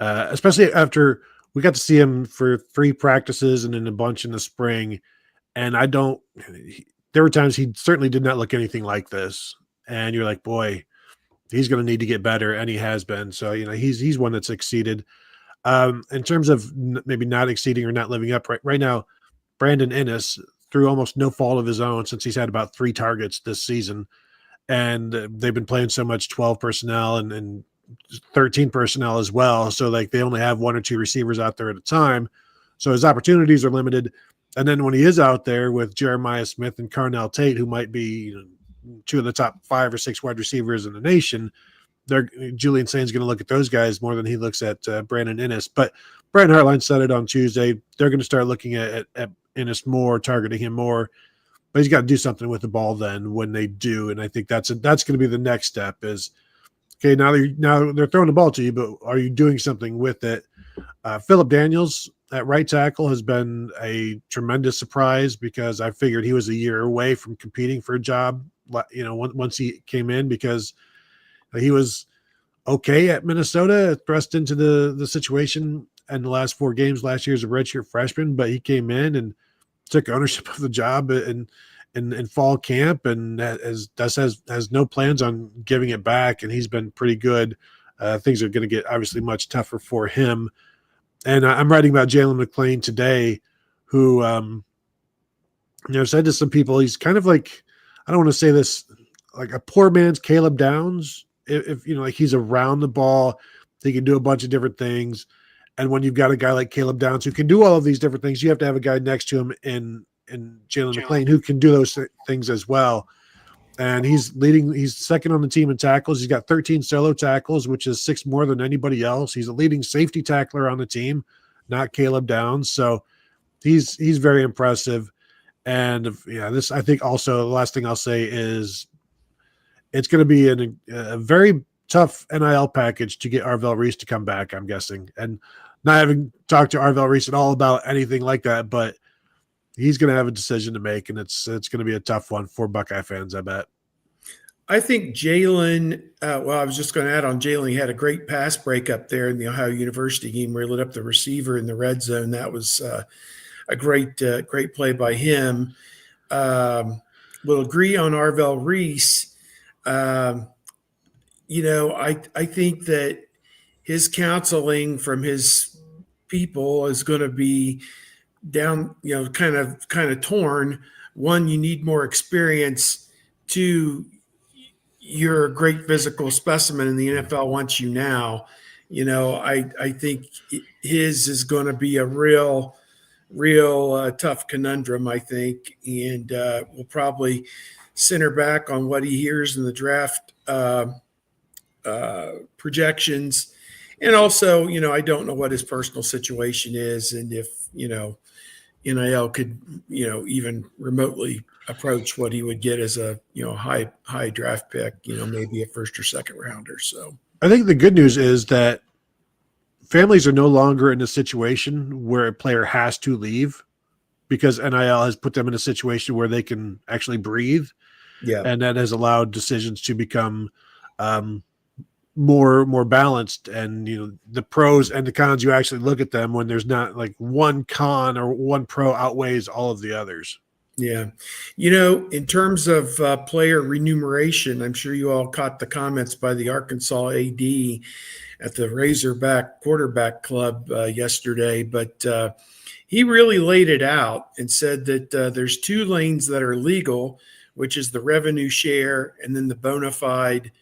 especially after we got to see him for 3 practices and then a bunch in the spring. And there were times he certainly did not look anything like this. And you're like, boy, he's going to need to get better. And he has been. So, he's one that's exceeded. In terms of maybe not exceeding or not living up right now, Brandon Ennis, through almost no fault of his own, since he's had about 3 targets this season, and they've been playing so much 12 personnel and 13 personnel as well. So like they only have 1 or 2 receivers out there at a time. So his opportunities are limited. And then when he is out there with Jeremiah Smith and Carnell Tate, who might be 2 of the top 5 or 6 wide receivers in the nation, Julian Sain's going to look at those guys more than he looks at Brandon Inniss. But Brandon Hartline said it on Tuesday. They're going to start looking at Inniss more, targeting him more. But he's got to do something with the ball then when they do. And I think that's going to be the next step is, okay, now they're throwing the ball to you, but are you doing something with it? Phillip Daniels at right tackle has been a tremendous surprise because I figured he was a year away from competing for a job, once he came in, because he was okay at Minnesota, thrust into the situation in the last 4 games last year as a redshirt freshman, but he came in and took ownership of the job in fall camp and has no plans on giving it back, and he's been pretty good. Things are going to get obviously much tougher for him. And I'm writing about Jalen McClain today, who said to some people he's kind of like, I don't want to say this, like a poor man's Caleb Downs. If like he's around the ball, he can do a bunch of different things. And when you've got a guy like Caleb Downs who can do all of these different things, you have to have a guy next to him in Jalen McClain who can do those things as well. And he's second on the team in tackles. He's got 13 solo tackles, which is 6 more than anybody else. He's a leading safety tackler on the team, not Caleb Downs. So he's very impressive. And this, I think also the last thing I'll say is it's going to be a very tough NIL package to get Arvell Reese to come back, I'm guessing. And not having talked to Arvell Reese at all about anything like that, but he's going to have a decision to make, and it's going to be a tough one for Buckeye fans, I bet. I think Jalen, I was just going to add on Jalen, he had a great pass break up there in the Ohio University game where he lit up the receiver in the red zone. That was a great play by him. We'll agree on Arvell Reese. I think that his counseling from his people is going to be down, kind of torn. One, you need more experience. 2, you're a great physical specimen and the NFL wants you now. I think his is going to be a real tough conundrum, I think. And we'll probably center back on what he hears in the draft projections. And also, I don't know what his personal situation is and if, NIL could, even remotely approach what he would get as a, high draft pick, maybe a first or second rounder. So I think the good news is that families are no longer in a situation where a player has to leave because NIL has put them in a situation where they can actually breathe. Yeah. And that has allowed decisions to become more balanced, and the pros and the cons, you actually look at them when there's not like one con or one pro outweighs all of the others. Yeah. In terms of player remuneration, I'm sure you all caught the comments by the Arkansas AD at the Razorback Quarterback Club yesterday, but he really laid it out and said that there's 2 lanes that are legal, which is the revenue share and then the bona fide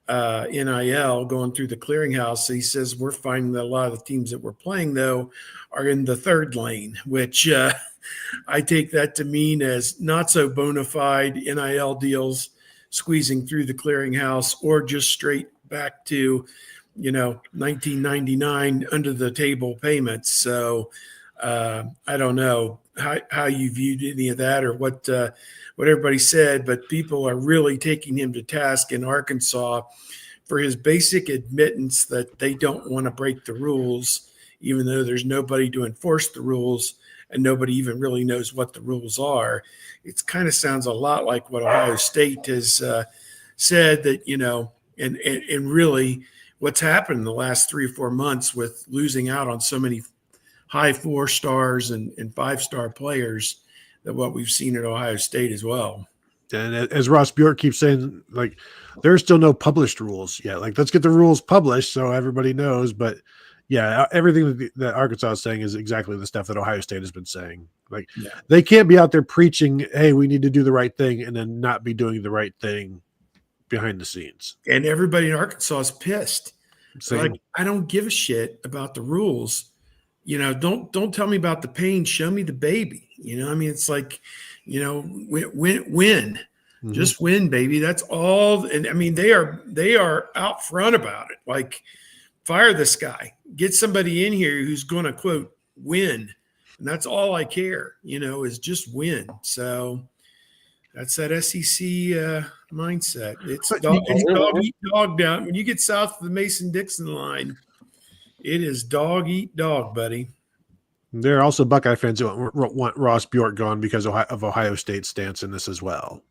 NIL going through the clearinghouse. So he says we're finding that a lot of the teams that we're playing, though, are in the 3rd lane, which I take that to mean as not so bona fide NIL deals squeezing through the clearinghouse or just straight back to, 1999 under the table payments. So I don't know how you viewed any of that or what everybody said, but people are really taking him to task in Arkansas for his basic admittance that they don't want to break the rules, even though there's nobody to enforce the rules and nobody even really knows what the rules are. It kind of sounds a lot like what Ohio State has said that, and really what's happened in the last 3 or 4 months with losing out on so many high 4 stars and 5-star players that what we've seen at Ohio State as well. And as Ross Bjork keeps saying, like, there's still no published rules yet. Like, let's get the rules published so everybody knows. But yeah, everything that Arkansas is saying is exactly the stuff that Ohio State has been saying. Like, They can't be out there preaching, hey, we need to do the right thing, and then not be doing the right thing behind the scenes. And everybody in Arkansas is pissed. Same. Like, I don't give a shit about the rules. Don't tell me about the pain. Show me the baby. I mean, it's like, win. Mhm. Just win, baby. That's all. And I mean, they are out front about it. Like, fire this guy. Get somebody in here who's going to quote win, and that's all I care. Is just win. So that's that SEC mindset. It's But dog, you- it's dog eat dog down. When you get south of the Mason-Dixon line, it is dog eat dog, buddy. There are also Buckeye fans who want Ross Bjork gone because of Ohio State's stance in this as well.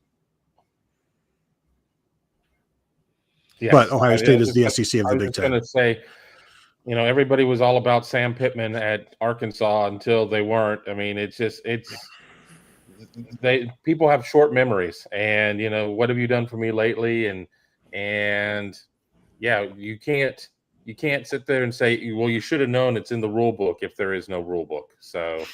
Yes. But Ohio State was is the just SEC of the I was Big just Ten. going to say, everybody was all about Sam Pittman at Arkansas until they weren't. I mean, people have short memories, and what have you done for me lately? And yeah, you can't sit there and say, well, you should have known it's in the rule book if there is no rule book. So,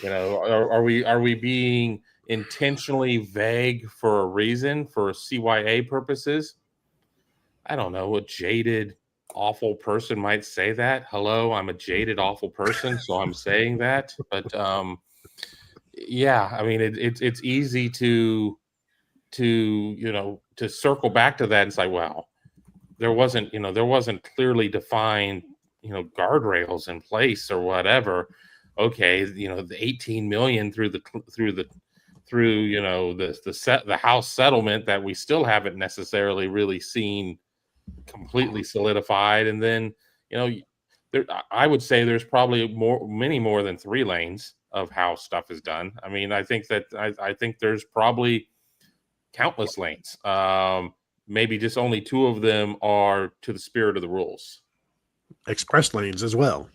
are we being intentionally vague for a reason, for CYA purposes? I don't know. A jaded, awful person might say that. Hello, I'm a jaded, awful person, so I'm saying that. But yeah, I mean, it's easy to circle back to that and say, well, there wasn't clearly defined guardrails in place or whatever. Okay, the 18 million through the House settlement that we still haven't necessarily really seen completely solidified. And then I would say there's probably many more than 3 lanes of how stuff is done. I mean, I think there's probably countless lanes. Maybe just only 2 of them are to the spirit of the rules. Express lanes as well.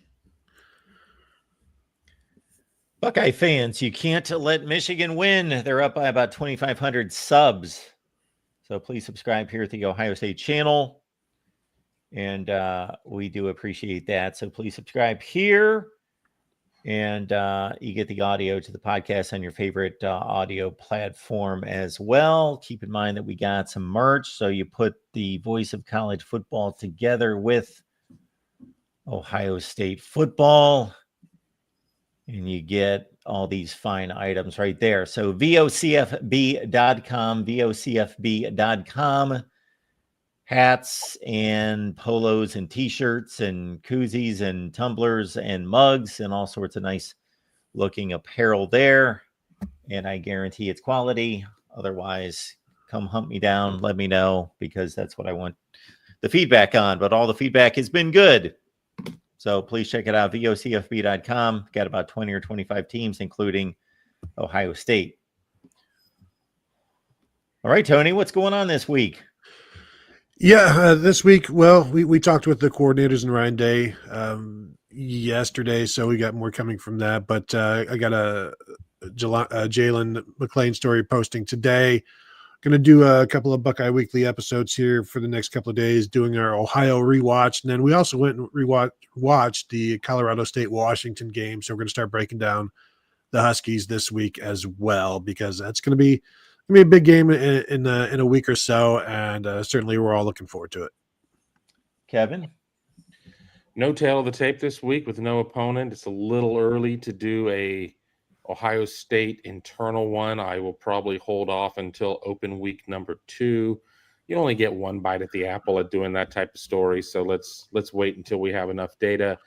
Buckeye fans, you can't let Michigan win. They're up by about 2,500 subs. So please subscribe here at the Ohio State channel. And we do appreciate that. So please subscribe here. And you get the audio to the podcast on your favorite audio platform as well. Keep in mind that we got some merch. So you put the voice of college football together with Ohio State football, and you get all these fine items right there. So vocfb.com, hats and polos and t-shirts and koozies and tumblers and mugs and all sorts of nice looking apparel there. And I guarantee it's quality. Otherwise, come hunt me down. Let me know, because that's what I want the feedback on. But all the feedback has been good. So please check it out, vocfb.com. Got about 20 or 25 teams, including Ohio State. All right, Tony, what's going on this week? Yeah, this week, well, we talked with the coordinators and Ryan Day yesterday, so we got more coming from that. But I got a Jalen McLean story posting today. Going to do a couple of Buckeye Weekly episodes here for the next couple of days, doing our Ohio rewatch. And then we also went and watched the Colorado State-Washington game. So we're going to start breaking down the Huskies this week as well, because that's going to be a big game in a week or so. And certainly we're all looking forward to it. Kevin? No tail of the tape this week with no opponent. It's a little early to do a Ohio State internal one. I will probably hold off until open week number 2. You only get one bite at the apple at doing that type of story, so let's wait until we have enough data.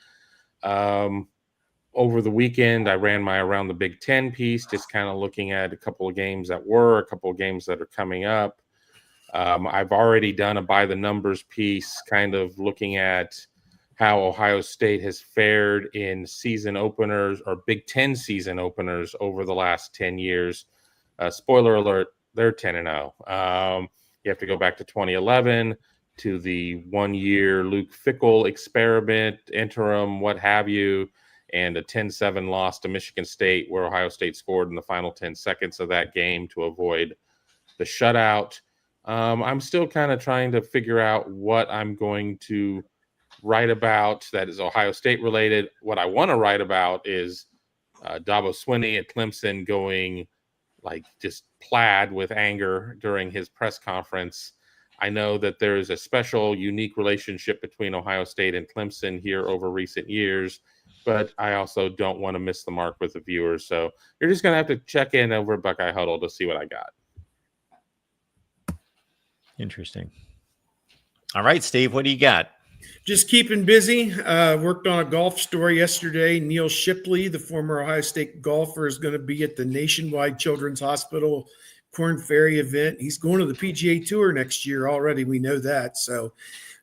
Over the weekend, I ran my Around the Big Ten piece, just kind of looking at a couple of games that were, a couple of games that are coming up. I've already done a by the numbers piece, kind of looking at how Ohio State has fared in season openers or Big Ten season openers over the last 10 years. Spoiler alert, they're 10-0. You have to go back to 2011 to the 1-year Luke Fickell experiment, interim, what have you, and a 10-7 loss to Michigan State, where Ohio State scored in the final 10 seconds of that game to avoid the shutout. I'm still kind of trying to figure out what I'm going to write about that is Ohio State related. What I want to write about is Dabo Swinney at Clemson going like just plaid with anger during his press conference I know that there is a special, unique relationship between Ohio State and Clemson here over recent years, but I also don't want to miss the mark with the viewers. So you're just going to have to check in over Buckeye Huddle to see what I got. Interesting. All right, Steve, what do you got? Just keeping busy. Worked on a golf story yesterday. Neil Shipley, the former Ohio State golfer, is going to be at the Nationwide Children's Hospital Corn Ferry event. He's going to the PGA Tour next year already. We know that. So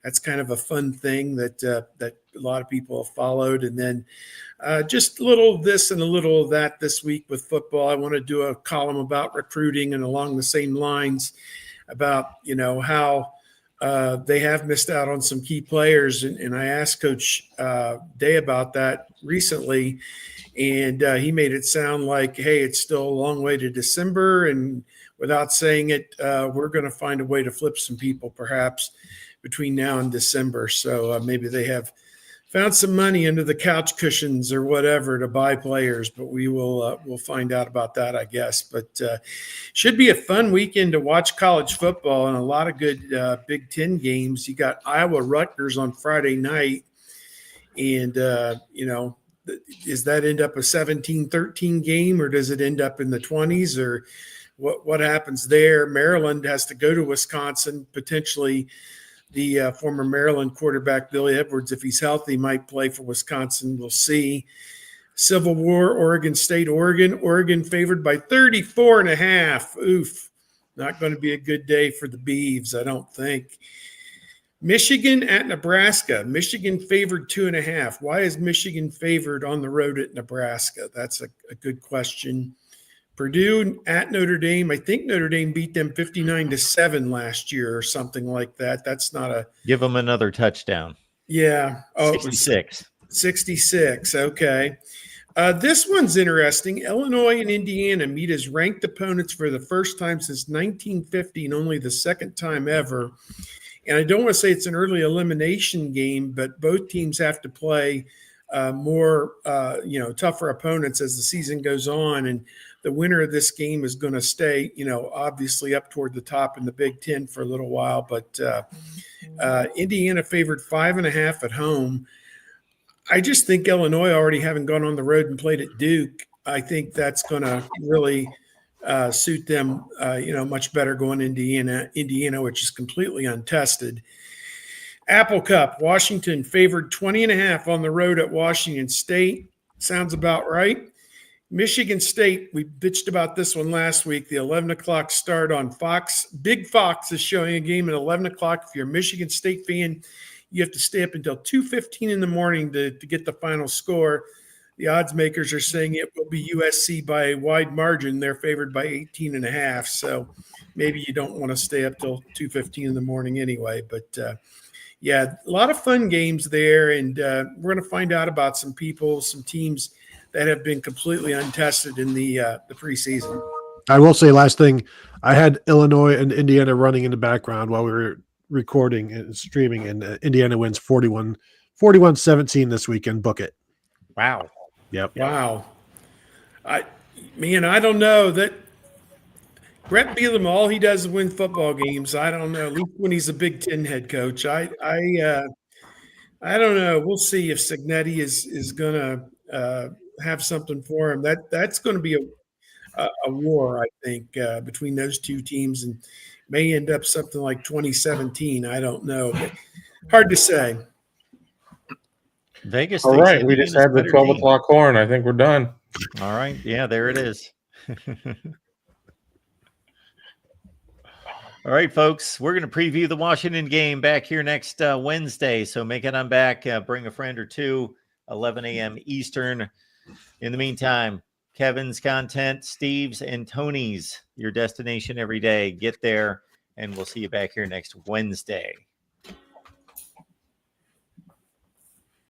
that's kind of a fun thing that that a lot of people have followed. And then just a little of this and a little of that this week with football. I want to do a column about recruiting and along the same lines about, how they have missed out on some key players. And I asked Coach Day about that recently, and he made it sound like, hey, it's still a long way to December. And without saying it, we're going to find a way to flip some people perhaps between now and December. So maybe they have found some money under the couch cushions or whatever to buy players, but we'll find out about that, I guess. But should be a fun weekend to watch college football and a lot of good Big Ten games. You got Iowa Rutgers on Friday night, and does that end up a 17-13 game, or does it end up in the 20s, or what happens there? Maryland has to go to Wisconsin. Potentially the former Maryland quarterback, Billy Edwards, if he's healthy, might play for Wisconsin. We'll see. Civil War, Oregon State, Oregon favored by 34.5. Oof. Not going to be a good day for the Beavs, I don't think. Michigan at Nebraska. Michigan favored 2.5. Why is Michigan favored on the road at Nebraska? That's a good question. Purdue at Notre Dame. I think Notre Dame beat them 59-7 last year or something like that. That's not a Give them another touchdown. Yeah. Oh, 66. 66. Okay. This one's interesting. Illinois and Indiana meet as ranked opponents for the first time since 1950 and only the second time ever. And I don't want to say it's an early elimination game, but both teams have to play more, tougher opponents as the season goes on. And the winner of this game is going to stay, obviously up toward the top in the Big Ten for a little while. But Indiana favored 5.5 at home. I just think Illinois, already having gone on the road and played at Duke, I think that's going to really suit them, much better going Indiana, which is completely untested. Apple Cup, Washington favored 20.5 on the road at Washington State. Sounds about right. Michigan State, we bitched about this one last week, the 11 o'clock start on Fox. Big Fox is showing a game at 11 o'clock. If you're a Michigan State fan, you have to stay up until 2:15 in the morning to get the final score. The odds makers are saying it will be USC by a wide margin. They're favored by 18.5. So maybe you don't want to stay up till 2:15 in the morning anyway. But, a lot of fun games there. And we're going to find out about some people, some teams that have been completely untested in the preseason. I will say, last thing, I had Illinois and Indiana running in the background while we were recording and streaming, and Indiana wins 41-17 this weekend. Book it. Wow. Yep. Wow. I don't know that Brett Bielema, all he does is win football games. I don't know. At least when he's a Big Ten head coach. I don't know. We'll see if Cignetti is going to have something for him. That's going to be a war, I think, between those two teams, and may end up something like 2017. I don't know, but hard to say. Vegas. All right, we just had the 12 o'clock horn. I think we're done. All right. Yeah, there it is. All right, folks, we're going to preview the Washington game back here next Wednesday. So make it on back. Bring a friend or two, 11 a.m. Eastern. In the meantime, Kevin's content, Steve's, and Tony's, your destination every day. Get there, and we'll see you back here next Wednesday.